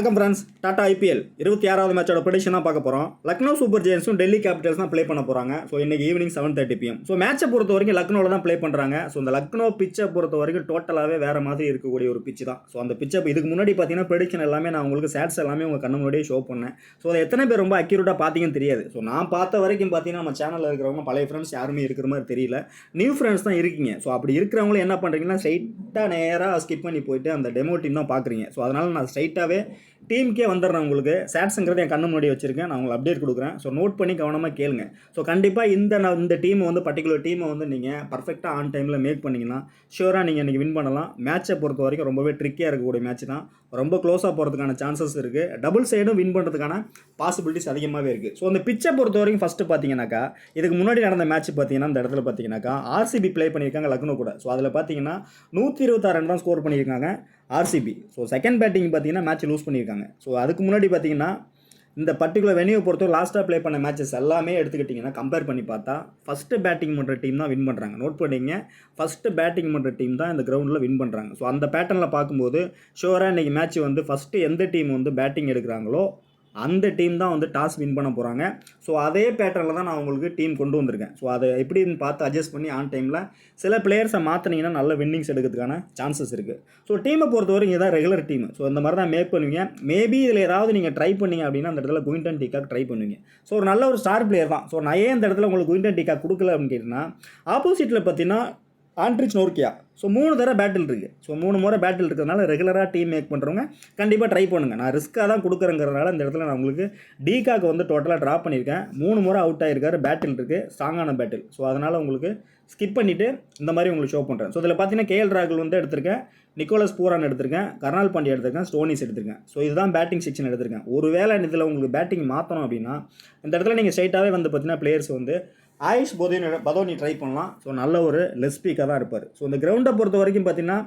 வணக்கம் friends. Tata IPL 26வது மேட்சோட prediction தான் பார்க்க போகிறோம். லக்னோ சூப்பர் ஜெயின்ஸும் டெல்லி கேபிட்டல்ஸ் தான் ப்ளே பண்ண போகிறாங்க. ஸோ இன்றைக்கி ஈவினிங் 7:30 PM. ஸோ மேட்சை பொறுத்த வரைக்கும் லக்னோவில் தான் ப்ளே பண்ணுறாங்க. ஸோ இந்த லக்னோ பிச்சை பொறுத்த வரைக்கும் டோட்டலாகவே வேறு மாதிரி இருக்கக்கூடிய ஒரு பிச்சு தான். ஸோ அந்த பிச்சை இதுக்கு முன்னாடி பார்த்தீங்கன்னா ப்ரெடிக்ஷன் எல்லாமே நான் உங்களுக்கு சேட்ஸ் எல்லாமே உங்கள் கண்ணு முன்னாடியே ஷோ பண்ணேன். ஸோ அதை எத்தனை பேர் ரொம்ப அக்யூரேட்டாக பார்த்தீங்கன்னு தெரியாது. ஸோ நான் பார்த்த வரைக்கும் பார்த்தீங்கன்னா நம்ம சேனலில் இருக்கிறவங்க பழைய ஃப்ரெண்ட்ஸ் யாருமே இருக்கிற மாதிரி தெரியல. நியூ ஃப்ரெண்ட்ஸ் தான் இருக்கீங்க. ஸோ அப்படி இருக்கிறவங்களும் என்ன பண்ணுறீங்கன்னா ஸ்ட்ரைட்டாக நேராக ஸ்கிப் பண்ணி போயிட்டு அந்த டெமோ டீம் தான் பார்க்குறீங்க. ஸோ அதனால் நான் ஸ்ட்ரைட்டாகவே டீமுக்கே வந்துடுறேன். உங்களுக்கு சேட்ஸுங்கிறது என் கண்ணு முன்னாடி வச்சிருக்கேன். நான் உங்களுக்கு அப்டேட் கொடுக்குறேன். ஸோ நோட் பண்ணி கவனமாக கேளுங்க. ஸோ கண்டிப்பாக இந்த டீமை வந்து பர்டிகுலர் டீமை வந்து நீங்கள் பர்ஃபெக்டாக ஆன் டைமில் மேக் பண்ணிங்கன்னா ஷூராக நீங்கள் இன்றைக்கி வின் பண்ணலாம். மேட்சை பொறுத்த வரைக்கும் ரொம்பவே ட்ரிக்கியாக இருக்கக்கூடிய மேட்ச் தான். ரொம்ப க்ளோஸாக போகிறதுக்கான சான்சஸ் இருக்குது. டபுள் சைடும் வின் பண்ணுறதுக்கான பாசிபிலிட்டிஸ் அதிகமாகவே இருக்குது. ஸோ அந்த பிச்சை பொறுத்த வரைக்கும் ஃபஸ்ட்டு பார்த்தீங்கன்னாக்கா இதுக்கு முன்னாடி நடந்த மேட்ச் பார்த்தீங்கன்னா இந்த இடத்துல பார்த்தீங்கன்னாக்கா ஆர்சிபி ப்ளே பண்ணியிருக்காங்க லக்னோ கூட. ஸோ அதில் பார்த்தீங்கன்னா 126 ரன் தான் ஸ்கோர் பண்ணியிருக்காங்க ஆர்சிபி. ஸோ செகண்ட் பேட்டிங் பார்த்தீங்கன்னா மேட்ச் லூஸ் பண்ணியிருக்காங்க. ஸோ அதுக்கு முன்னாடி பார்த்தீங்கன்னா இந்த பர்டிகுலர் வெனியூ பொறுத்த லாஸ்ட்டாக ப்ளே பண்ண மேட்சஸ் எல்லாமே எடுத்துக்கிட்டிங்கன்னா கம்பேர் பண்ணி பார்த்தா ஃபஸ்ட்டு பேட்டிங் பண்ணுற டீம் தான் வின் பண்ணுறாங்க. நோட் பண்ணிங்க, ஃபஸ்ட்டு பேட்டிங் பண்ணுற டீம் தான் இந்த கிரவுண்டில் வின் பண்ணுறாங்க. ஸோ அந்த பேட்டர்னில் பார்க்கும்போது ஷோராக இன்றைக்கி மேட்ச் வந்து ஃபஸ்ட்டு எந்த டீம் வந்து பேட்டிங் எடுக்கிறாங்களோ அந்த டீம் தான் வந்து டாஸ் வின் பண்ண போகிறாங்க. ஸோ அதே பேட்டர்னில் தான் நான் உங்களுக்கு டீம் கொண்டு வந்திருக்கேன். ஸோ அதை எப்படின்னு பார்த்து அட்ஜஸ்ட் பண்ணி ஆன் டைமில் சில பிளேயர்ஸை மாற்றினீங்கன்னா நல்ல வின்னிங்ஸ் எடுக்கிறதுக்கான சான்சஸ் இருக்குது. ஸோ டீமை பொறுத்தவரை இங்கே தான் ரெகுலர் டீம். ஸோ இந்த மாதிரி தான் மேக் பண்ணுவீங்க. மேபி இதில் ஏதாவது நீங்கள் ட்ரை பண்ணிங்க அப்படின்னா அந்த இடத்துல குயின்டன் டிகாக் ட்ரை பண்ணுவீங்க. ஸோ ஒரு நல்ல ஒரு ஸ்டார் பிளேயர் தான். ஸோ நான் ஏன் இந்த இடத்துல உங்களுக்கு குயின்டன் டிகாக் கொடுக்கல அப்படின்னு கேட்டிங்கன்னா ஆப்போசிட்டில் பார்த்தீங்கன்னா ஆண்ட்ரிச் நோர்க்கியா. ஸோ 3 தடவை பேட்டில் இருக்குது. ஸோ 3 முறை பேட்டில் இருக்கிறதுனால ரெகுலராக டீம் மேக் பண்ணுறவங்க கண்டிப்பாக ட்ரை பண்ணுங்கள். நான் ரிஸ்க்காக தான் கொடுக்குறேங்கிறதுனால இந்த இடத்துல நான் உங்களுக்கு டிகாக்கு வந்து டோட்டலாக ட்ராப் பண்ணியிருக்கேன். 3 முறை அவுட் ஆகிருக்காரு. பேட்டில் இருக்குது, ஸ்ட்ராங்கான பேட்டில். ஸோ அதனால் உங்களுக்கு ஸ்கிப் பண்ணிவிட்டு இந்த மாதிரி உங்களுக்கு ஷோ பண்ணுறேன். ஸோ இதில் பார்த்தீங்கன்னா கேஎல் ராகுல் வந்து எடுத்திருக்கேன், நிக்கோலஸ் பூரான் எடுத்திருக்கேன், கர்னால் பாண்டியா எடுத்திருக்கேன், ஸ்டோனிஸ் எடுத்திருக்கேன். ஸோ இதுதான் பேட்டிங் செக்ஷன் எடுத்திருக்கேன். ஒரு வேளை இதில் உங்களுக்கு பேட்டிங் மாற்றணும் அப்படின்னா இந்த இடத்துல நீங்கள் ஸ்ட்ரைட்டாகவே வந்து பார்த்தீங்கன்னா பிளேயர்ஸ் வந்து ஆயுஷ் பதோனி ட்ரை பண்ணலாம். ஸோ நல்ல ஒரு லெஸ் ஸ்பீக்காக தான் இருப்பார். ஸோ இந்த கிரவுண்டை பொறுத்த வரைக்கும் பார்த்தீங்கன்னா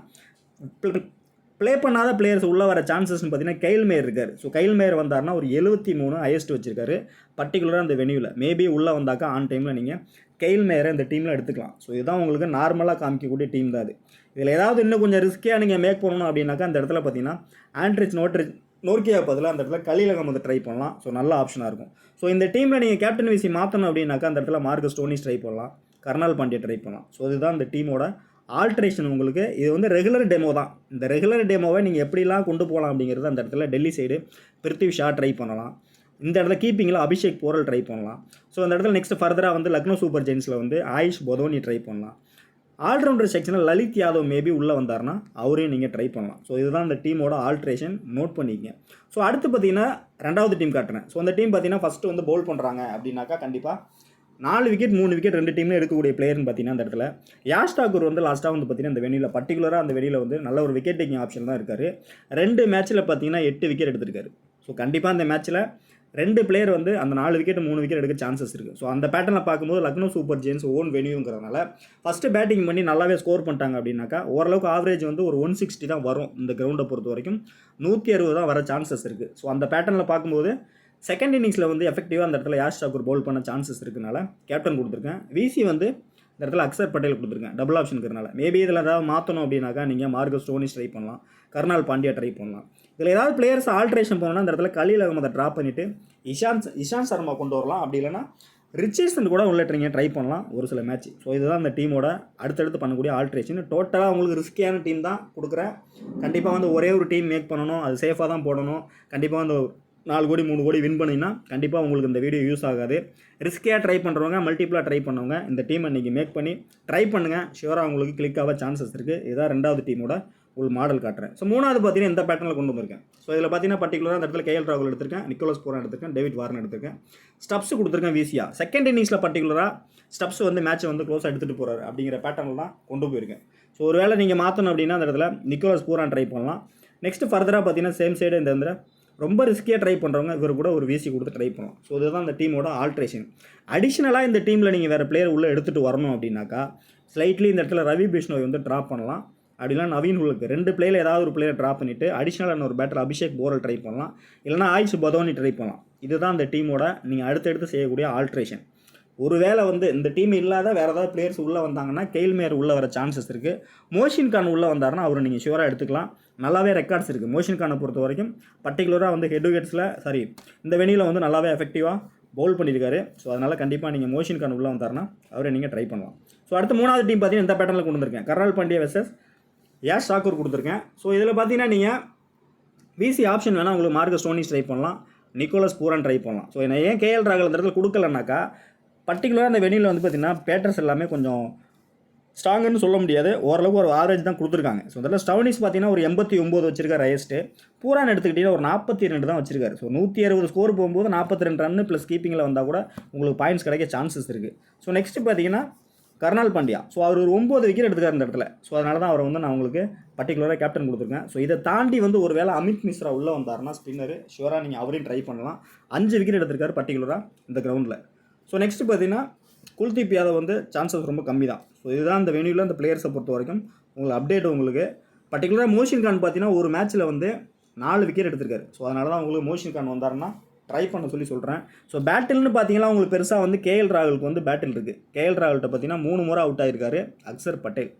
ப்ளே பண்ணாத பிளேயர்ஸ் உள்ளே வர சான்சஸ்னு பார்த்தீங்கன்னா கைல் மேயர் இருக்கார். ஸோ கைல் மேயர் வந்தார்னா ஒரு 73 ஹையஸ்ட் வச்சிருக்காரு பர்டிகுலராக அந்த வெனியூவில். மேபி உள்ளே வந்தாக்கா ஆன் டைமில் நீங்கள் கைல் மேயரை இந்த டீமில் எடுத்துக்கலாம். ஸோ இதுதான் உங்களுக்கு நார்மலாக காமிக்கக்கூடிய டீம் தான் அது. இதில் ஏதாவது இன்னும் கொஞ்சம் ரிஸ்கியாக நீங்கள் மேக் பண்ணணும் அப்படின்னாக்கா அந்த இடத்துல பார்த்தீங்கன்னா ஆண்ட்ரிச் நோர்க்கியா பதிலாக அந்த இடத்துல கலீல் அகமது ட்ரை பண்ணலாம். ஸோ நல்ல ஆப்ஷனாக இருக்கும். ஸோ இந்த டீமில் நீங்கள் கேப்டன் விசி மாற்றணும் அப்படின்னாக்கா அந்த இடத்துல மார்கஸ் ஸ்டோனிஸ் ட்ரை பண்ணலாம், கர்னால் பாண்டியா ட்ரை பண்ணலாம். ஸோ இதுதான் இந்த டீமோட ஆல்ட்ரேஷன். உங்களுக்கு இது வந்து ரெகுலர் டெமோ தான். இந்த ரெகுலர் டெமோவை நீங்கள் எப்படிலாம் கொண்டு போகலாம் அப்படிங்கிறது அந்த இடத்துல டெல்லி சைடு பிருத்திவி ஷா ட்ரை பண்ணலாம். இந்த இடத்துல கீப்பிங்கில் அபிஷேக் போரல் ட்ரை பண்ணலாம். ஸோ அந்த இடத்துல நெக்ஸ்ட் ஃபர்தராக வந்து லக்னோ சூப்பர் ஜெயின்ஸில் வந்து ஆயுஷ் பதோனி ட்ரை பண்ணலாம். ஆல்ரவுண்டர் செக்ஷனில் லலித் யாதவ் மேபி உள்ளே வந்தார்னா அவரையும் நீங்கள் ட்ரை பண்ணலாம். ஸோ இதுதான் இந்த டீமோட ஆல்ட்ரேஷன். நோட் பண்ணிக்கங்க. ஸோ அடுத்து பார்த்தீங்கன்னா 2வது டீம் காட்டுறேன். ஸோ அந்த டீம் பார்த்தீங்கன்னா ஃபஸ்ட்டு வந்து பவுல் பண்ணுறாங்க அப்படின்னாக்கா கண்டிப்பாக 4 விக்கெட் 3 விக்கெட் 2 டீம்ல எடுக்கக்கூடிய பிளேயர்னு பார்த்தீங்கன்னா அந்த இடத்துல யாஷ் தாக்கூர் வந்து லாஸ்ட்டாக வந்து பார்த்தீங்கன்னா அந்த வெளியில் பர்டிகுலராக அந்த வெளியில் வந்து நல்ல ஒரு விக்கெட் டேக்கிங் ஆப்ஷன் தான் இருக்கார். 2 மேட்ச்சில் பார்த்தீங்கன்னா 8 விக்கெட் எடுத்திருக்காரு. ஸோ கண்டிப்பாக அந்த மேட்ச்சில் 2 பிளேயர் வந்து அந்த 4 விக்கெட் 3 விக்கெட் எடுக்க சான்சஸ் இருக்குது. ஸோ அந்த பேட்டர்னில் பார்க்கும்போது லக்னோ சூப்பர் ஜெயின்ஸ் ஓன் வெனியூங்கிறதுனால ஃபஸ்ட்டு பேட்டிங் பண்ணி நல்லாவே ஸ்கோர் பண்ணிட்டாங்க அப்படின்னாக்கா ஓரளவுக்கு ஆவரேஜ் வந்து ஒரு 160 தான் வரும். இந்த கிரவுண்டை பொறுத்த வரைக்கும் 160 தான் வர சான்சஸ் இருக்குது. ஸோ அந்த பேட்டர்னில் பார்க்கும்போது செகண்ட் இன்னிங்ஸில் வந்து எஃபெக்டிவாக அந்த இடத்துல யாஷ் தாக்கூர் பவுல் பண்ண சான்சஸ் இருக்குனால கேப்டன் கொடுத்துருக்கேன். விசி வந்து இந்த இடத்துல அக்சர் பட்டேல் கொடுத்துருக்கேன் டபுள் ஆப்ஷனுக்கிறனால. மேபி இதில் ஏதாவது மாற்றணும் அப்படின்னாக்கா நீங்கள் மார்கஸ் ஸ்டோனிஸ் ட்ரை பண்ணலாம், கர்னால் பாண்டியா ட்ரை பண்ணலாம். இதில் ஏதாவது பிளேயர்ஸ் ஆல்ட்ரேஷன் பண்ணணும்னா இந்த இடத்துல கலீல் அகமதை ட்ராப் பண்ணிவிட்டு இஷாந்த் சர்மா கொண்டு வரலாம். அப்படி இல்லைனா ரிச்சர்சன் கூட உள்ள நீங்கள் ட்ரை பண்ணலாம் ஒரு சில மேட்ச். ஸோ இதுதான் இந்த டீமோட அடுத்தடுத்து பண்ணக்கூடிய ஆல்ட்ரேஷன். டோட்டலாக உங்களுக்கு ரிஸ்கியான டீம் தான் கொடுக்குறேன். கண்டிப்பாக வந்து ஒரே ஒரு டீம் மேக் பண்ணணும், அது சேஃபாக தான் போடணும். கண்டிப்பாக வந்து 4 கோடி 3 கோடி வின் பண்ணிங்கன்னா கண்டிப்பாக உங்களுக்கு இந்த வீடியோ யூஸ் ஆகாது. ரிஸ்கியாக ட்ரை பண்ணுறவங்க, மல்டிப்ளாக ட்ரை பண்ணவங்க இந்த டீமை இன்றைக்கி மேக் பண்ணி ட்ரை பண்ணுங்கள். ஷியூராக உங்களுக்கு கிளிக் ஆக சான்சஸ் இருக்குது. இதுதான் 2வது டீமோட ஒரு மாடல் காட்டுறேன். ஸோ 3வது பார்த்தீங்கன்னா இந்த பேட்டர்னில் கொண்டு வந்திருக்கேன். ஸோ இதில் பார்த்தீங்கன்னா பர்டிகுலராக அந்த இடத்துல கேஎல் ராகுல் எடுத்திருக்கேன், நிக்கோலஸ் பூரான் எடுத்திருக்கேன், டேவிட் வார்னர் எடுத்திருக்கேன், ஸ்டப்ஸ் கொடுத்துருக்கேன் விசியா. செகண்ட் இன்னிங்ஸில் பர்டிகுலராக ஸ்டப்ஸ் வந்து மேட்சை வந்து க்ளோஸாக எடுத்துகிட்டு போகிறாரு அப்படிங்கிற பேட்டர்னில் தான் கொண்டு போயிருக்கேன். ஸோ ஒரு வேளை நீங்கள் மாற்றணும் அப்படின்னா அந்த இடத்துல நிக்கோலஸ் பூரான் ட்ரை பண்ணலாம். நெக்ஸ்ட் ஃபர்தராக பார்த்தீங்கன்னா சேம் சைடு இந்த வந்து ரொம்ப ரிஸ்கியாக ட்ரை பண்ணுறவங்க இவர் கூட ஒரு விசி கொடுத்து ட்ரை பண்ணலாம். ஸோ இதுதான் இந்த டீமோட ஆல்ட்ரேஷன். அடிஷ்னலாக இந்த டீமில் நீங்கள் வேறு பிளேயர் உள்ளே எடுத்துகிட்டு வரணும் அப்படின்னாக்கா ஸ்லைட்லி இந்த இடத்துல ரவி பிஷ்ணோய் வந்து ட்ராப் பண்ணலாம். அப்படின்னா நவீன் உலுக்கு 2 பிளேயர் ஏதாவது ஒரு பிளேயர் ட்ராப் பண்ணிவிட்டு அடிஷ்னலான ஒரு பேட்டர் அபிஷேக் போரல் ட்ரை பண்ணலாம். இல்லைனா ஆயுஷ் பதோனி ட்ரை பண்ணலாம். இதுதான் இந்த டீமோட நீங்கள் அடுத்தடுத்து செய்யக்கூடிய ஆல்ட்ரேஷன். ஒருவேளை வந்து இந்த டீம் இல்லாத வேறு ஏதாவது பிளேயர்ஸ் உள்ளே வந்தாங்கன்னா கெயில் மேயர் உள்ளே வர சான்சஸ் இருக்குது. மோஷின் கான் உள்ளே வந்தாருன்னா அவரை நீங்கள் ஷூராக எடுத்துக்கலாம். நல்லாவே ரெக்கார்ட்ஸ் இருக்குது மோஷின் கானை பொறுத்த வரைக்கும். பர்டிகுலராக வந்து ஹெட் விக்கெட்ஸில் இந்த வெனியில் வந்து நல்லாவே எஃபெக்டிவாக பவுல் பண்ணியிருக்காரு. ஸோ அதனால் கண்டிப்பாக நீங்கள் மோஷின் கான் உள்ளே வந்தாருன்னா அவரை நீங்கள் ட்ரை பண்ணலாம். ஸோ அடுத்த 3வது டீம் பார்த்தீங்கன்னா இந்த பேட்டர்னில் கொண்டு வந்திருக்கேன். கர்னால் பாண்டியா வெர்சஸ் யாஷ் தாக்கூர் கொடுத்துருக்கேன். ஸோ இதில் பார்த்தீங்கன்னா நீங்கள் விசி ஆப்ஷன் வேணால் உங்களுக்கு மார்க்கஸ் ஸ்டோனிஸ் ட்ரை பண்ணலாம், நிக்கோலஸ் பூரான் ட்ரை பண்ணலாம். ஸோ நான் ஏன் கேஎல் ராகுல் அந்த இடத்துல கொடுக்கலனாக்கா பர்டிகுலராக அந்த வெனியில் வந்து பார்த்திங்கன்னா பேட்டர்ஸ் எல்லாமே கொஞ்சம் ஸ்ட்ராங்குன்னு சொல்ல முடியாது, ஓரளவுக்கு ஒரு ஆவரேஜ் தான் கொடுத்துருக்காங்க. ஸோ அதில் ஸ்டோனிஸ் பார்த்தீங்கன்னா ஒரு 89 வச்சிருக்காரு ஹையஸ்ட்டு. பூரான் எடுத்துக்கிட்டீங்கன்னா ஒரு 42 தான் வச்சிருக்காரு. ஸோ 160 ஸ்கோர் போகும்போது 42 ரன் ப்ளஸ் கீப்பிங்கில் வந்தால் கூட உங்களுக்கு பாயிண்ட்ஸ் கிடைக்க சான்சஸ் இருக்குது. ஸோ நெக்ஸ்ட்டு பார்த்தீங்கன்னா கர்னால் பாண்டியா. ஸோ அவர் ஒரு 9 விக்கெட் எடுத்துக்காரு இந்த இடத்துல. ஸோ அதனால தான் அவரை வந்து நான் உங்களுக்கு பர்டிகுலராக கேப்டன் கொடுத்துருக்கேன். ஸோ இதை தாண்டி வந்து ஒரு வேளை அமித் மிஸ்ரா உள்ளே வந்தாருன்னா ஸ்பின்னரு ஷுவராக நீங்கள் அவரையும் ட்ரை பண்ணலாம். 5 விக்கெட் எடுத்திருக்காரு பர்டிகுலராக இந்த கிரவுண்டில். ஸோ நெக்ஸ்ட்டு பார்த்தீங்கன்னா குல்தீப் யாதவ் வந்து சான்சஸ் ரொம்ப கம்மி தான். ஸோ இதுதான் இந்த வெனியூவில் இந்த பிளேயர்ஸை பொறுத்த வரைக்கும் உங்களுக்கு அப்டேட். உங்களுக்கு பர்டிகுலராக மோஷின் கான் பார்த்தீங்கன்னா ஒரு மேட்ச்சில் வந்து 4 விக்கெட் எடுத்திருக்காரு. ஸோ அதனால தான் உங்களுக்கு மோஷின் கான் வந்தாருன்னா ட்ரை பண்ண சொல்லி சொல்கிறேன். ஸோ பேட்டில்னு பார்த்தீங்கன்னா உங்களுக்கு பெருசாக வந்து கேஎல் ராகுலுக்கு வந்து பேட்டில் இருக்குது. கேஎல் ராகுல்கிட்ட பார்த்தீங்கன்னா 3 முறை அவுட் ஆகிருக்காரு அக்சர் பட்டேல்.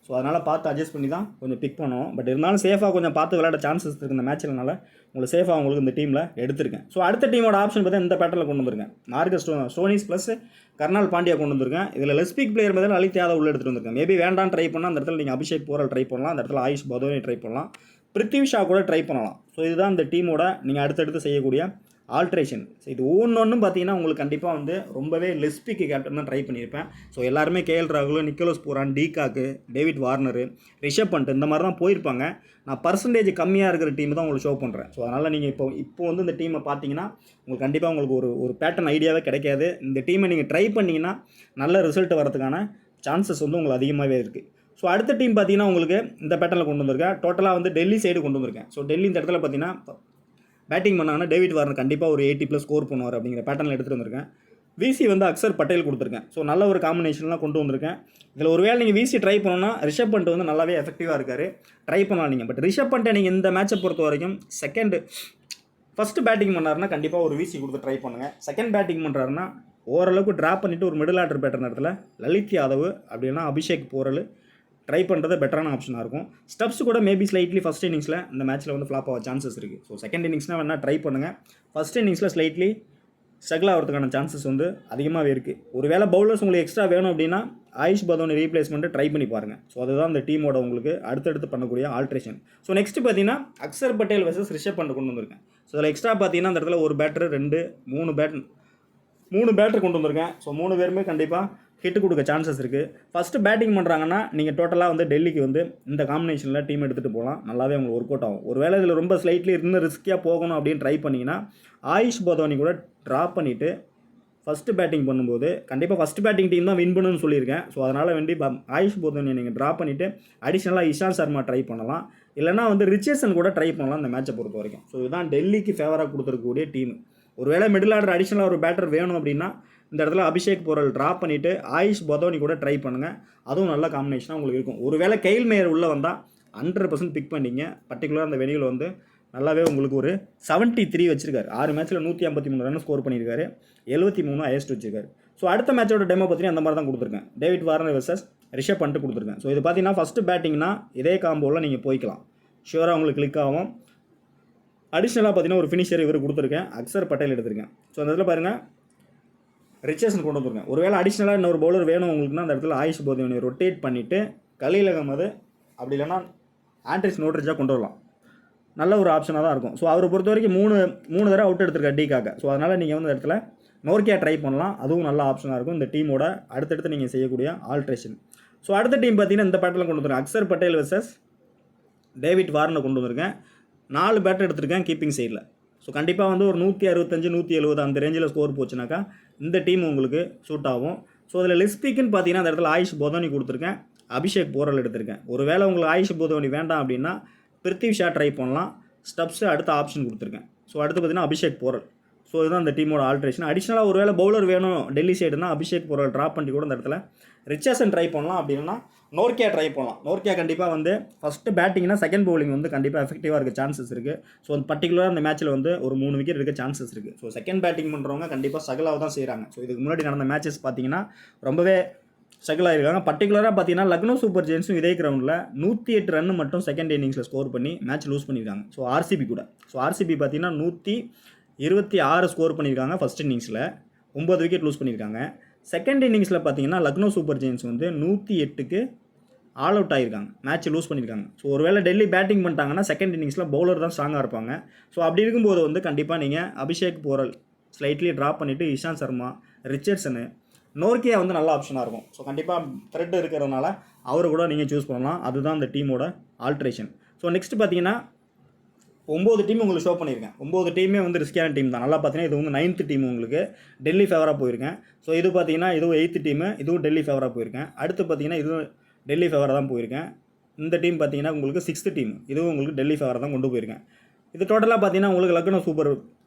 ஸோ அதனால் பார்த்து அட்ஜஸ்ட் பண்ணி தான் கொஞ்சம் பிக் பண்ணுவோம். பட் இருந்தாலும் சேஃபாக கொஞ்சம் பார்த்து விளையாட சான்சஸ் இருக்குது இந்த மேட்ச்னால உங்களுக்கு சேஃபாக உங்களுக்கு இந்த டீமில் எடுத்திருக்கேன். ஸோ அடுத்த டீமோட ஆப்ஷன் பார்த்தா இந்த பேட்டரில் கொண்டு வந்திருக்கேன். Marcus Stoinis plus Krunal Pandya கொண்டு வந்திருக்கேன். இதில் லெஸ்பிக் பிளேயர் பதில் லலித் யாதவ் உள்ள எடுத்துகிட்டு வந்திருக்கேன். மேபி வேண்டாம் ட்ரை பண்ணால் அந்த இடத்துல நீங்கள் அபிஷேக் போரல் ட்ரை பண்ணலாம், அந்த இடத்துல ஆயுஷ் பதோனி ட்ரை பண்ணலாம், பிருத்திவி ஷா கூட ட்ரை பண்ணலாம். ஸோ இதுதான் இந்த டீமோட நீங்கள் அடுத்தடுத்து செய்யக்கூடிய ஆல்ட்ரேஷன். ஸோ இது ஒவ்வொன்றும் பார்த்தீங்கன்னா உங்களுக்கு கண்டிப்பாக வந்து ரொம்பவே லெஸ்பிக்கு கேப்டன் தான் ட்ரை பண்ணியிருப்பேன். ஸோ எல்லாருமே கேஎல் ராகுல், Nicholas Pooran, de Kock, David Warner, Rishabh Pant இந்த மாதிரி தான் போயிருப்பாங்க. நான் பர்சன்டேஜ் கம்மியாக இருக்கிற டீம் தான் உங்களுக்கு ஷோ பண்ணுறேன். ஸோ அதனால் நீங்கள் இப்போ வந்து இந்த டீமை பார்த்தீங்கன்னா உங்களுக்கு கண்டிப்பாக உங்களுக்கு ஒரு பேட்டர்ன் ஐடியாவே கிடைக்காது. இந்த டீமை நீங்கள் ட்ரை பண்ணிங்கன்னா நல்ல ரிசல்ட் வரதுக்கான சான்சஸ் வந்து உங்களுக்கு அதிகமாகவே இருக்குது. ஸோ அடுத்த டீம் பார்த்தீங்கன்னா உங்களுக்கு இந்த பேட்டர்னில் கொண்டு வந்திருக்கேன். டோட்டலாக வந்து டெல்லி சைடு கொண்டு வந்திருக்கேன். ஸோ டெல்லி இந்த இடத்துல பார்த்தீங்கன்னா பேட்டிங் பண்ணாங்கன்னா டேவிட் வார்னர் கண்டிப்பாக ஒரு 80+ ஸ்கோர் பண்ணுவார் அப்படிங்கிற பேட்டர்னில் எடுத்துகிட்டு வந்திருக்கேன். விசி வந்து அக்சர் பட்டேல் கொடுத்துருக்கேன். ஸோ நல்ல ஒரு காம்பினேஷன்லாம் கொண்டு வந்திருக்கேன். இதில் ஒரு வேளை நீங்கள் விசி ட்ரை பண்ணோன்னா ரிஷப் பண்ட் வந்து நல்லாவே எஃபெக்டிவாக இருக்கார், ட்ரை பண்ணலாம் நீங்கள். பட் ரிஷப் பண்ட்டை நீங்கள் இந்த மேட்சை பொறுத்த வரைக்கும் ஃபஸ்ட்டு பேட்டிங் பண்ணாருன்னா கண்டிப்பாக ஒரு விசி கொடுத்து ட்ரை பண்ணுங்கள். செகண்ட் பேட்டிங் பண்ணுறாருன்னா ஓரளவுக்கு ட்ராப் பண்ணிவிட்டு ஒரு மிடில் ஆர்டர் பேட்டர் இடத்துல லலித் யாதவ் அப்படின்னா அபிஷேக் போரல் ட்ரை பண்ணுறது பெட்டரான ஆப்ஷனாக இருக்கும். ஸ்டெப்ஸ் கூட மேபி ஸ்லைட்லி ஃபஸ்ட் இன்னிங்ஸில் இந்த மேட்ச்சில் வந்து ஃப்ளாப் ஆக சான்சஸ் இருக்குது. ஸோ செகண்ட் இன்னிங்ஸ்னால் வேணால் ட்ரை பண்ணுங்கள். ஃபஸ்ட் இன்னிங்ஸில் ஸ்லைட்லி ஸ்ட்ரகிள் ஆகிறதுக்கான சான்சஸ் வந்து அதிகமாகவே இருக்குது. ஒரு வேளை பவுலர்ஸ் உங்களுக்கு எக்ஸ்ட்ரா வேணும் அப்படின்னா ஆயுஷ் பதோனி ரீப்ளேஸ்மெண்ட்டு ட்ரை பண்ணி பாருங்கள். ஸோ அதுதான் இந்த டீமோட உங்களுக்கு அடுத்தடுத்து பண்ணக்கூடிய ஆல்ட்ரேஷன். ஸோ நெக்ஸ்ட்டு பார்த்தீங்கன்னா அக்சர் பட்டேல் வெர்சஸ் ரிஷப் பண்ட் கொண்டு வந்திருக்கேன். ஸோ அதில் எக்ஸ்ட்ரா பார்த்தீங்கன்னா அந்த இடத்துல ஒரு பேட்டர் 3 பேட்டர் கொண்டு வந்திருக்கேன். ஸோ 3 பேருமே கண்டிப்பாக ஹிட்டு கொடுக்க சான்சஸ் இருக்குது. ஃபஸ்ட்டு பேட்டிங் பண்ணுறாங்கன்னா நீங்கள் டோட்டலாக வந்து டெல்லிக்கு வந்து இந்த காம்பினேஷனில் டீம் எடுத்துகிட்டு போகலாம், நல்லாவே உங்களுக்கு ஒர்க் அவுட் ஆகும். ஒரு வேளை இதில் ரொம்ப ஸ்லைட்லி இன்னும் ரிஸ்கியாக போகணும் அப்படின்னு ட்ரை பண்ணிங்கன்னா ஆயுஷ் பதோனி கூட ட்ராப் பண்ணிவிட்டு ஃபஸ்ட்டு பேட்டிங் பண்ணும்போது கண்டிப்பாக ஃபஸ்ட்டு பேட்டிங் டீம் தான் வின் பண்ணுன்னு சொல்லியிருக்கேன். ஸோ அதனால் வேண்டி ஆயுஷ் பதோனியை நீங்கள் ட்ராப் பண்ணிவிட்டு அடிஷ்னலாக இஷாந்த் சர்மா ட்ரை பண்ணலாம், இல்லைனா வந்து ரிச்சர்சன் கூட ட்ரை பண்ணலாம் இந்த மேட்சை பொறுத்த வரைக்கும். ஸோ இதுதான் டெல்லிக்கு ஃபேவராக கொடுத்துருக்கக்கூடிய டீம். ஒரு வேளை மிடில் ஆர்டர் அடிஷ்னலாக ஒரு பேட்டர் வேணும் அப்படின்னா இந்த இடத்துல அபிஷேக் போரல் ட்ராப் பண்ணிவிட்டு ஆயுஷ் பதோனி கூட ட்ரை பண்ணுங்கள், அதுவும் நல்ல காம்பினேஷனாக உங்களுக்கு இருக்கும். ஒரு வேளை கெயில் மேயர் உள்ளே வந்தால் 100% பிக் பண்ணிங்க. பர்டிகுலராக அந்த வெனியில் வந்து நல்லாவே உங்களுக்கு ஒரு 73 வச்சிருக்காரு. 6 மேட்ச்சில் 153 ரன் ஸ்கோர் பண்ணியிருக்காரு, 73 ஹையஸ்ட் வச்சிருக்காரு. ஸோ அடுத்த மேட்சோட டெமோ பார்த்தீங்கன்னா அந்த மாதிரி தான் கொடுத்துருக்கேன். David Warner versus Rishabh Pant கொடுத்துருக்கேன். ஸோ இது பார்த்தீங்கன்னா ஃபஸ்ட்டு பேட்டிங்னா இதே காம்போவில் நீங்கள் போய்க்கலாம், ஷுவராக உங்களுக்கு கிளிக் ஆகும். அடிஷ்னலாக பார்த்தீங்கன்னா ஒரு ஃபினிஷர் இவர் கொடுத்துருக்கேன், அக்சர் பட்டேல் எடுத்திருக்கேன். ஸோ அந்த இடத்துல பாருங்கள் ரிச்சர்சன் கொண்டு வந்துருக்கேன். ஒரு வேளை அடிஷ்னலாக இன்னொரு பவுலர் வேணும் உங்களுக்குன்னா அந்த இடத்துல ஆயுஷ் பதோனி ரொட்டேட் பண்ணிவிட்டு கலீல் அகமது அப்படி இல்லைன்னா ஆண்ட்ரிஸ் நோட்ரிஜாக கொண்டு வரலாம், நல்ல ஒரு ஆப்ஷனாக தான் இருக்கும். ஸோ அவரை பொறுத்த வரைக்கும் 3 தடவை அவுட் எடுத்திருக்காரு டிகாக. ஸோ அதனால் நீங்கள் வந்து இந்த இடத்துல நோர்க்கியா ட்ரை பண்ணலாம், அதுவும் நல்ல ஆப்ஷனாக இருக்கும் இந்த டீமோட அடுத்தடுத்து நீங்கள் செய்யக்கூடிய ஆல்ட்ரேஷன். ஸோ அடுத்த டீம் பார்த்தீங்கன்னா இந்த பேட்டரில் கொண்டு வந்துருக்கேன். Axar Patel versus David Warner கொண்டு வந்திருக்கேன். 4 பேட்டர் எடுத்திருக்கேன் கீப்பிங் சைடில். ஸோ கண்டிப்பாக வந்து ஒரு 165 170 அந்த ரேஞ்சில் ஸ்கோர் போச்சுனாக்கா இந்த டீம் உங்களுக்கு சூட் ஆகும். ஸோ அதில் லெஸ்பிக்குன்னு பார்த்தீங்கன்னா அந்த இடத்துல ஆயுஷ் பதோனி கொடுத்துருக்கேன், அபிஷேக் போரல் எடுத்திருக்கேன். ஒரு வேளை உங்களுக்கு ஆயுஷ் பதோனி வேண்டாம் அப்படின்னா பிருத்திவி ஷா ட்ரை பண்ணலாம், ஸ்டெப்ஸு அடுத்த ஆப்ஷன் கொடுத்துருக்கேன். ஸோ அடுத்து பார்த்தீங்கன்னா அபிஷேக் போரல். ஸோ இதுதான் இந்த டீமோட ஆல்ட்ரேஷன். அடிஷ்னலாக ஒரு வேளை பவுலர் வேணும் டெல்லி சைடுனா அபிஷேக் போரல் ட்ராப் பண்ணி கூட இந்த இடத்துல ரிச்சர்சன் ட்ரை பண்ணலாம், அப்படின்னா நோர்க்கியா ட்ரை பண்ணலாம். நோர்க்கியா கண்டிப்பாக வந்து ஃபஸ்ட்டு பேட்டிங்னா செகண்ட் பவுலிங் வந்து கண்டிப்பாக எஃபெக்டிவாக இருக்க சான்சஸ் இருக்குது. ஸோ பர்டிகுலராக அந்த மேட்ச்சில் வந்து ஒரு 3 விக்கெட் இருக்க சான்சஸ் இருக்குது. ஸோ செகண்ட் பேட்டிங் பண்ணுறவங்க கண்டிப்பாக ஸ்ட்ரகிளாக தான் செய்கிறாங்க. ஸோ இதுக்கு முன்னாடி நடந்த மேட்சஸ் பார்த்தீங்கன்னா ரொம்பவே ஸ்ட்ரகிள் ஆகிருக்காங்க. பர்டிகுலராக பார்த்தீங்கன்னா லக்னோ சூப்பர் ஜெயின்ஸும் இதே கிரவுண்டில் 108 ரன் மட்டும் செகண்ட் இன்னிங்ஸில் ஸ்கோர் பண்ணி மேட்ச் லூஸ் பண்ணியிருக்காங்க. ஸோ ஆர்சிபி கூட. ஸோ ஆர்சிபி பார்த்தீங்கன்னா 126 ஸ்கோர் பண்ணியிருக்காங்க ஃபஸ்ட் இன்னிங்ஸில், 9 விக்கெட் லூஸ் பண்ணியிருக்காங்க. செகண்ட் இன்னிங்ஸில் பார்த்தீங்கன்னா லக்னோ சூப்பர் ஜெயின்ஸ் வந்து 108க்கு ஆல் அவுட் ஆகிருக்காங்க, மேட்ச் லூஸ் பண்ணியிருக்காங்க. ஸோ ஒருவேளை டெல்லி பேட்டிங் பண்ணிட்டாங்கன்னா செகண்ட் இன்னிங்ஸில் பவுலர் தான் ஸ்ட்ராங்காக இருப்பாங்க. ஸோ அப்படி இருக்கும்போது வந்து கண்டிப்பாக நீங்கள் அபிஷேக் போரல் ஸ்லைட்லி ட்ராப் பண்ணிவிட்டு இஷாந்த் சர்மா, ரிச்சர்ட்சனு, நோர்க்கியா வந்து நல்ல ஆப்ஷனாக இருக்கும். ஸோ கண்டிப்பாக த்ரெட் இருக்கிறதுனால அவரை கூட நீங்கள் சூஸ் பண்ணலாம். அதுதான் அந்த டீமோட ஆல்ட்ரேஷன். ஸோ நெக்ஸ்ட் பார்த்தீங்கன்னா 9 டீம் உங்களுக்கு ஷோ பண்ணியிருக்கேன். 9 டீமே வந்து ரிஸ்கியான டீம் தான். நல்லா பார்த்தீங்கன்னா இது வந்து 9th டீம் உங்களுக்கு டெல்லி ஃபேவராக போயிருக்கேன். ஸோ இது பார்த்தீங்கன்னா இதுவும் 8th டீமு, இதுவும் டெல்லி ஃபேவராக போயிருக்கேன். அடுத்து பார்த்தீங்கன்னா இதுவும் டெல்லி ஃபேவராக தான் போயிருக்கேன். இந்த டீம் பார்த்தீங்கன்னா உங்களுக்கு 6th டீம், இதுவும் உங்களுக்கு டெல்லி ஃபேவராக தான் கொண்டு போயிருக்கேன். இது டோட்டலாக பார்த்தீங்கன்னா உங்களுக்கு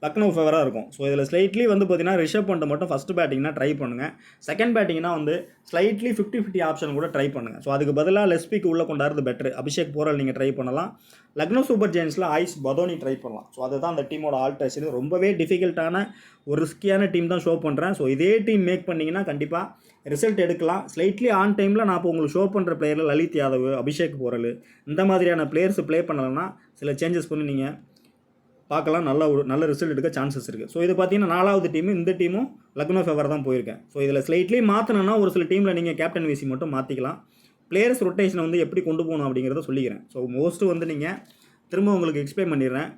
லக்னோ ஃபேவராக இருக்கும். ஸோ இதில் ஸ்லைட்லி வந்து பார்த்தீங்கன்னா ரிஷப் பண்ட் மட்டும் ஃபஸ்ட்டு பேட்டிங்னா ட்ரை பண்ணுங்கள். செகண்ட் பேட்டிங்னா வந்து ஸ்லைட்லி 50-50 ஆப்ஷன் கூட ட்ரை பண்ணுங்கள். ஸோ அதுக்கு பதிலாக லெஸ்பிக்கு உள்ளே கொண்டாடுறது பெட்ரு. அபிஷேக் போரல் நீங்கள் ட்ரை பண்ணலாம். லக்னோ சூப்பர் ஜெயின்ஸில் ஆயுஷ் பதோனி ட்ரை பண்ணலாம். ஸோ அதுதான் அந்த டீமோட ஆல்ட்ரேஷன். ரொம்பவே டிஃபிகல்ட்டான ஒரு ரிஸ்கியான டீம் தான் ஷோ பண்ணுறேன். ஸோ இதே டீம் மேக் பண்ணிங்கன்னா கண்டிப்பாக ரிசல்ட் எடுக்கலாம். ஸ்லைட்லி ஆன் டைமில் நான் இப்போ உங்களுக்கு ஷோ பண்ணுற பிளேயரில் லலித் யாதவ், அபிஷேக் போரல் இந்த மாதிரியான பிளேயர்ஸ் ப்ளே பண்ணலைன்னா சில சேஞ்சஸ் பண்ணி நீங்கள் பார்க்கலாம். நல்ல ரிசல்ட் எடுக்க சான்சஸ் இருக்குது. ஸோ இது பார்த்தீங்கன்னா 4வது டீமு, இந்த டீமும் லக்னோ ஃபேவர் தான் போயிருக்கேன். ஸோ இதில் ஸ்லைட்லி மாற்றணும்னா ஒரு சில டீமில் நீங்கள் கேப்டன் விசி மட்டும் மாற்றிக்கலாம். பிளேயர்ஸ் ரொட்டேஷனை வந்து எப்படி கொண்டு போகணும் அப்படிங்கிறத சொல்லிக்கிறேன். ஸோ மோஸ்ட்டு வந்து நீங்கள் திரும்ப உங்களுக்கு எக்ஸ்பிளைன் பண்ணிடுறேன்.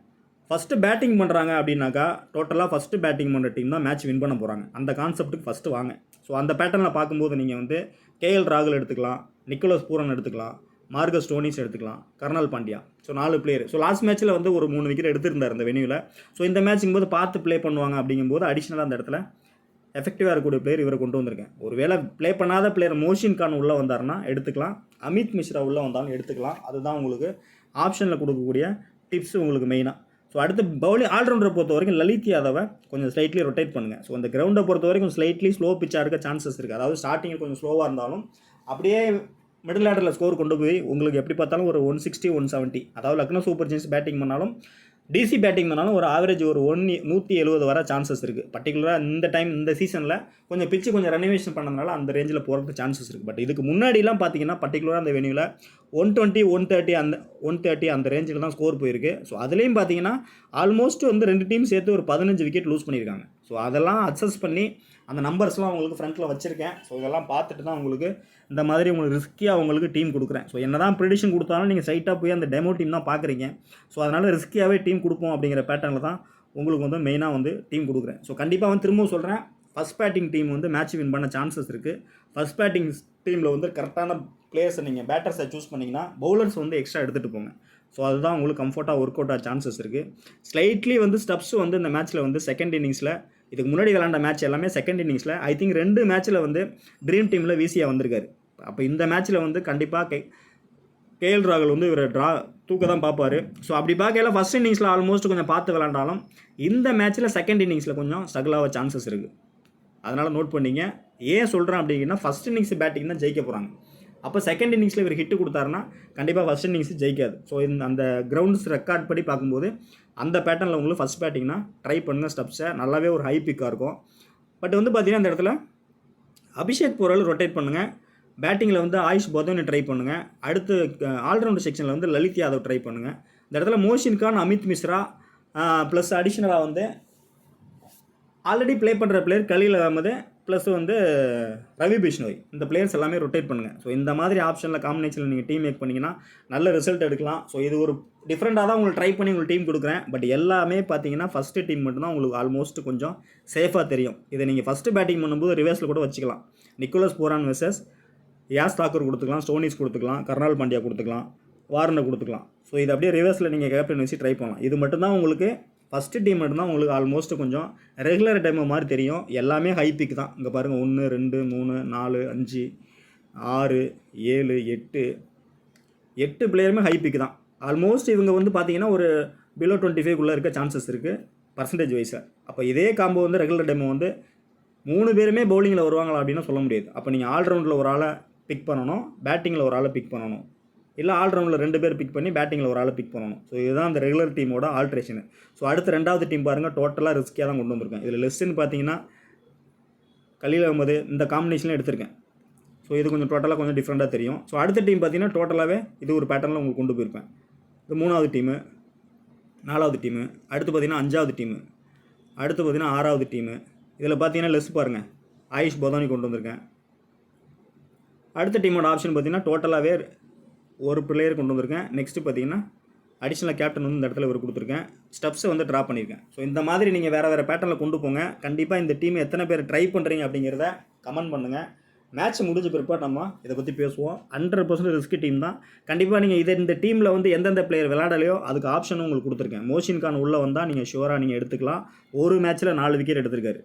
ஃபஸ்ட்டு பேட்டிங் பண்ணுறாங்க அப்படின்னாக்கா டோட்டலாக ஃபஸ்ட்டு பேட்டிங் பண்ணுற டீம் தான் மேட்ச் வின் பண்ண போகிறாங்க. அந்த கான்செப்ட்டுக்கு ஃபஸ்ட்டு வாங்க. ஸோ அந்த பேட்டர்னில் பார்க்கும்போது நீங்கள் வந்து கேஎல் ராகுல் எடுத்துக்கலாம், நிக்கோலஸ் பூரன் எடுத்துக்கலாம், மார்கஸ் ஸ்டோனிஸ் எடுத்துக்கலாம், Krunal Pandya. So 4 player. So last மேட்ச்சில் வந்து ஒரு 3 விக்கெட் எடுத்திருந்தார் இந்த வெனியூவில். ஸோ இந்த மேட்சிங் போது பார்த்து ப்ளே பண்ணுவாங்க அப்படிங்கும்போது அடிஷ்னலாக அந்த இடத்துல எஃபெக்டிவாக இருக்கக்கூடிய பிளேயர் இவரை கொண்டு வந்திருக்கேன். ஒருவேளை ப்ளே பண்ணாத பிளேயர் மோஷின் கான் உள்ளே வந்தார்னா எடுத்துக்கலாம், அமித் மிஸ்ரா உள்ளே வந்தாலும் எடுத்துக்கலாம். அதுதான் உங்களுக்கு ஆப்ஷனில் கொடுக்கக்கூடிய டிப்ஸ் உங்களுக்கு மெயினாக. ஸோ அடுத்து பவுலிங் ஆல்ரவுண்டரை பொறுத்த வரைக்கும் லலித் யாதவை கொஞ்சம் ஸ்லைட்லி ரொட்டேட் பண்ணுங்கள். ஸோ அந்த கிரவுண்டை பொறுத்த வரைக்கும் ஸ்லைட்லி ஸ்லோ பிச்சாக இருக்க சான்சஸ் இருக்குது. அதாவது ஸ்டார்டிங்கில் கொஞ்சம் ஸ்லோவாக இருந்தாலும் அப்படியே மிடில் ஆர்டரில் ஸ்கோர் கொண்டு போய் உங்களுக்கு எப்படி பார்த்தாலும் ஒரு 160, 170, அதாவது லக்னோ சூப்பர் ஜெயின்ஸ் பேட்டிங் பண்ணாலும் டிசி பேட்டிங் பண்ணாலும் ஒரு ஆவரேஜ் ஒரு 170 வர சான்சஸ் இருக்குது. பர்டிகுலராக இந்த டைம் இந்த சீசனில் கொஞ்சம் பிச்சு கொஞ்சம் ரெனோவேஷன் பண்ணதுனால அந்த ரேஞ்சில் போகிறதுக்கு சான்சஸ் இருக்குது. பட் இதுக்கு முன்னாடிலாம் பார்த்தீங்கன்னா பர்டிகுலராக அந்த வெனியூவில் 120, 130 அந்த ரேஞ்சில் தான் ஸ்கோர் போயிருக்கு. ஸோ அதுலேயும் பார்த்தீங்கன்னா ஆல்மோஸ்ட் வந்து 2 டீம் சேர்த்து ஒரு 15 விக்கெட் லூஸ் பண்ணியிருக்காங்க. ஸோ அதெல்லாம் அக்சஸ் பண்ணி அந்த நம்பர்ஸ்லாம் உங்களுக்கு ஃப்ரண்ட்டில் வச்சுருக்கேன். ஸோ இதெல்லாம் பார்த்துட்டு தான் உங்களுக்கு இந்த மாதிரி உங்களுக்கு ரிஸ்கியாக உங்களுக்கு டீம் கொடுக்குறேன். ஸோ என்ன தான் ப்ரிடிஷன் கொடுத்தாலும் நீங்கள் ஸ்ட்ரைட்டாக போய் அந்த டெமோ டீம் தான் பார்க்குறீங்க. ஸோ அதனால் ரிஸ்கியாகவே டீம் கொடுப்போம் அப்படிங்கிற பேட்டர்னில் தான் உங்களுக்கு வந்து மெயினாக வந்து டீம் கொடுக்குறேன். ஸோ கண்டிப்பாக வந்து திரும்பவும் சொல்கிறேன், ஃபஸ்ட் பேட்டிங் டீம் வந்து மேட்ச் வின் பண்ண சான்சஸ் இருக்குது. ஃபஸ்ட் பேட்டிங் டீமில் வந்து கரெக்டான பிளேயர்ஸை நீங்கள் பேட்டர்ஸை சூஸ் பண்ணிங்கன்னா பவுலர்ஸ் வந்து எக்ஸ்ட்ரா எடுத்துகிட்டு போங்க. ஸோ அதுதான் உங்களுக்கு கம்ஃபர்ட்டாக ஒர்க் அவுட் ஆக சான்சஸ் இருக்குது. ஸ்லைட்லி வந்து ஸ்டெப்ஸ் வந்து இந்த மேட்ச்சில் வந்து செகண்ட் இன்னிங்ஸில் இதுக்கு முன்னாடி விளாண்ட மேட்ச் எல்லாமே செகண்ட் இன்னிங்ஸில் ஐ திங்க் 2 மேட்ச்சில் வந்து ட்ரீம் டீமில் விசியாக வந்திருக்காரு. அப்போ இந்த மேட்ச்சில் வந்து கண்டிப்பாக கேஎல் ராகுல் வந்து இவரை தூக்க தான் பார்ப்பார். ஸோ அப்படி பார்க்கல ஃபஸ்ட் இன்னிங்ஸில் ஆல்மோஸ்ட் கொஞ்சம் பார்த்து விளாண்டாலும் இந்த மேட்ச்சில் செகண்ட் இன்னிங்ஸில் கொஞ்சம் ஸ்ட்ரகிள் ஆக சான்சஸ் இருக்குது. அதனால் நோட் பண்ணிங்க. ஏன் சொல்கிறேன் அப்படின்னா ஃபஸ்ட் இன்னிங்ஸ் பேட்டிங் தான் ஜெயிக்க போகிறாங்க. அப்போ செகண்ட் இன்னிங்ஸில் இவர் ஹிட்டு கொடுத்தாருன்னா கண்டிப்பாக ஃபஸ்ட் இன்னிங்ஸ் ஜெயிக்காது. ஸோ அந்த கிரவுண்ட்ஸ் ரெக்கார்ட் படி பார்க்கும்போது அந்த பேட்டர்னில் உங்களுக்கு ஃபஸ்ட் பேட்டிங்னா ட்ரை பண்ணுங்கள். ஸ்டெப்ஸை நல்லாவே ஒரு ஹை பிக்காக இருக்கும். பட் வந்து பார்த்தீங்கன்னா இந்த இடத்துல அபிஷேக் போரல் ரொட்டேட் பண்ணுங்கள். பேட்டிங்கில் வந்து ஆயுஷ் பதோனி ட்ரை பண்ணுங்கள். அடுத்து ஆல்ரவுண்டர் செக்ஷனில் வந்து லலித் யாதவ் ட்ரை பண்ணுங்கள். இந்த இடத்துல மோஷின் கான், அமித் மிஸ்ரா ப்ளஸ் அடிஷ்னலாக வந்து ஆல்ரெடி ப்ளே பண்ணுற பிளேயர் கலீல் அகமது ப்ளஸ் வந்து ரவி பிஷ்ணோய், இந்த பிளேயர்ஸ் எல்லாமே ரொட்டேட் பண்ணுங்கள். ஸோ இந்த மாதிரி ஆப்ஷனில் காம்பினேஷனில் நீங்கள் டீம் மேக் பண்ணிங்கன்னா நல்ல ரிசல்ட் எடுக்கலாம். ஸோ இது ஒரு டிஃப்ரெண்ட்டாக தான் உங்களுக்கு ட்ரை பண்ணி உங்களுக்கு டீம் கொடுக்குறேன். பட் எல்லாமே பார்த்தீங்கன்னா ஃபஸ்ட்டு டீம் மட்டும்தான் உங்களுக்கு ஆல்மோஸ்ட் கொஞ்சம் சேஃபாக தெரியும். இதை நீங்கள் ஃபஸ்ட்டு பேட்டிங் பண்ணும்போது ரிவர்ஸில் கூட வச்சுக்கலாம். நிக்கோலஸ் பூரான் வெர்சஸ் யாஸ் தாக்கூர் கொடுத்துக்கலாம், ஸ்டோனிஸ் கொடுத்துக்கலாம், கர்னல் பாண்டியா கொடுத்துக்கலாம், வார்னர் கொடுத்துக்கலாம். ஸோ இது அப்படியே ரிவர்ஸில் நீங்கள் கேப்டன் வச்சு ட்ரை பண்ணலாம். இது மட்டும்தான் உங்களுக்கு ஃபஸ்ட்டு டீம் மட்டும்தான் உங்களுக்கு ஆல்மோஸ்ட் கொஞ்சம் ரெகுலர் டைம் மாதிரி தெரியும். எல்லாமே ஹை பிக் தான். இங்கே பாருங்கள் 1, 2, 3, 4, 5, 6, 7, 8 பிளேயருமே ஹை பிக் தான். ஆல்மோஸ்ட் இவங்க வந்து பார்த்தீங்கன்னா ஒரு பிலோ 25 இருக்க சான்சஸ் இருக்குது பர்சன்டேஜ் வைஸில். அப்போ இதே காம்போ வந்து ரெகுலர் டைம் வந்து 3 பேருமே பவுலிங்கில் வருவாங்களா அப்படின்னு சொல்ல முடியாது. அப்போ நீங்கள் ஆல்ரவுண்டில் ஒரு ஆளை பிக் பண்ணணும், பேட்டிங்கில் ஒரு ஆளை பிக் பண்ணணும், இல்லை ஆல்ரவுண்டில் 2 பேர் பிக் பண்ணி பேட்டிங்கில் ஒரு ஆளை பிக் பண்ணணும். ஸோ இதுதான் அந்த ரெகுலர் டீமோட ஆல்ட்ரேஷனு. ஸோ அடுத்த 2வது டீம் பாருங்கள், டோட்டலாக ரிஸ்கியாக தான் கொண்டு வந்திருக்கேன். இதில் லெஸ்ட்டுன்னு பார்த்தீங்கன்னா கலீல் அகமது இந்த காம்பினேஷனில் எடுத்திருக்கேன். ஸோ இது கொஞ்சம் டோட்டலாக கொஞ்சம் டிஃப்ரெண்ட்டாக தெரியும். ஸோ அடுத்த டீம் பார்த்தீங்கன்னா டோட்டலாகவே இது ஒரு பேட்டர்னில் உங்களுக்கு கொண்டு போயிருப்பேன். இது 3வது டீமு, 4வது டீமு, அடுத்து பார்த்தீங்கன்னா 5வது டீமு, அடுத்து பார்த்தீங்கன்னா 6வது டீமு. இதில் பார்த்தீங்கன்னா லெஸ் பாருங்கள், ஆயுஷ் பதானி கொண்டு வந்திருக்கேன். அடுத்த டீமோட ஆப்ஷன் பார்த்தீங்கன்னா டோட்டலாகவே ஒரு பிளேயர் கொண்டு வந்திருக்கேன். நெக்ஸ்ட்டு பார்த்தீங்கன்னா அடிஷ்னல் கேப்டன் வந்து இந்த இடத்துல இவர் கொடுத்துருக்கேன். ஸ்டெப்ஸை வந்து ட்ரா பண்ணியிருக்கேன். ஸோ இந்த மாதிரி நீங்கள் வேறு பேட்டர்னில் கொண்டு போங்க. கண்டிப்பாக இந்த டீம் எத்தனை பேர் ட்ரை பண்ணுறீங்க அப்படிங்கிறத கமெண்ட் பண்ணுங்கள். மேட்ச் முடிஞ்ச பிற்பாடு நம்ம இதை பற்றி பேசுவோம். 100% ரிஸ்க் டீம் தான். கண்டிப்பாக நீங்கள் இந்த டீமில் வந்து எந்தெந்த பிளேயர் விளையாடலையோ அதுக்கு ஆப்ஷனும் உங்களுக்கு கொடுத்துருக்கேன். மோஷின் கான் உள்ளே வந்தால் நீங்கள் ஷுவராக நீங்கள் எடுத்துக்கலாம். ஒரு மேட்ச்சில் 4 விக்கெட் எடுத்திருக்காரு.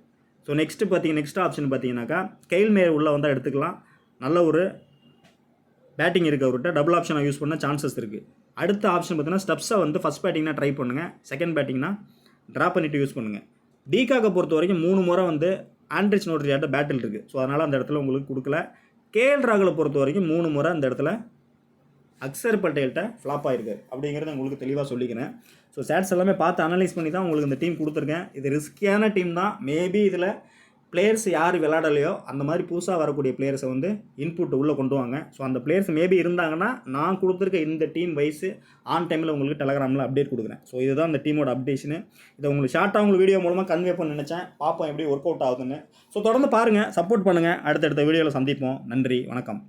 ஸோ நெக்ஸ்ட் ஆப்ஷன் பார்த்தீங்கன்னாக்கா கெயில் மேயர் உள்ளே வந்தால் எடுத்துக்கலாம். நல்ல ஒரு பேட்டிங் இருக்குது அவர்கிட்ட, டபுள் ஆப்ஷனை யூஸ் பண்ண சான்சஸ் இருக்குது. அடுத்த ஆப்ஷன் பார்த்தீங்கன்னா ஸ்டெப்ஸை வந்து ஃபஸ்ட் பேட்டிங்னா ட்ரை பண்ணுங்கள், செகண்ட் பேட்டிங்னா ட்ரா பண்ணிவிட்டு யூஸ் பண்ணுங்கள். டிகாக்கை பொறுத்த வரைக்கும் 3 முறை வந்து ஆண்ட்ரிச் நோட்ரியாட்ட பேட்டில் இருக்குது. ஸோ அதனால் அந்த இடத்துல உங்களுக்கு கொடுக்கல. கேஎல் ராகுலை பொறுத்த வரைக்கும் 3 முறை அந்த இடத்துல அக்சர் பட்டேல்கிட்ட ஃப்ளாப் ஆகிருக்காரு அப்படிங்கிறத உங்களுக்கு தெளிவாக சொல்லிக்கிறேன். ஸோ ஸ்டாட்ஸ் எல்லாமே பார்த்து அனலைஸ் பண்ணி தான் உங்களுக்கு இந்த டீம் கொடுத்துருக்கேன். இது ரிஸ்கியான டீம் தான். மேபி இதில் பிளேயர்ஸ் யார் விளையாடலையோ அந்த மாதிரி புதுசாக வரக்கூடிய பிளேயர்ஸை வந்து இன்புட் உள்ளே கொண்டு வாங்க. ஸோ அந்த பிளேயர்ஸ் மேபி இருந்தாங்கன்னா நான் கொடுத்துருக்க இந்த டீம் வைஸ் ஆன் டைமில் உங்களுக்கு டெலகிராமில் அப்டேட் கொடுக்குறேன். ஸோ இதுதான் இந்த டீமோட அப்டேஷனு. இதை உங்களுக்கு ஷார்ட்டாக உங்களுக்கு வீடியோ மூலமாக கன்வே பண்ண நினச்சேன். பார்ப்போம் எப்படி ஒர்க் அவுட் ஆகுதுன்னு. ஸோ தொடர்ந்து பாருங்கள், சப்போர்ட் பண்ணுங்கள். அடுத்தடுத்த வீடியோவில் சந்திப்போம். நன்றி, வணக்கம்.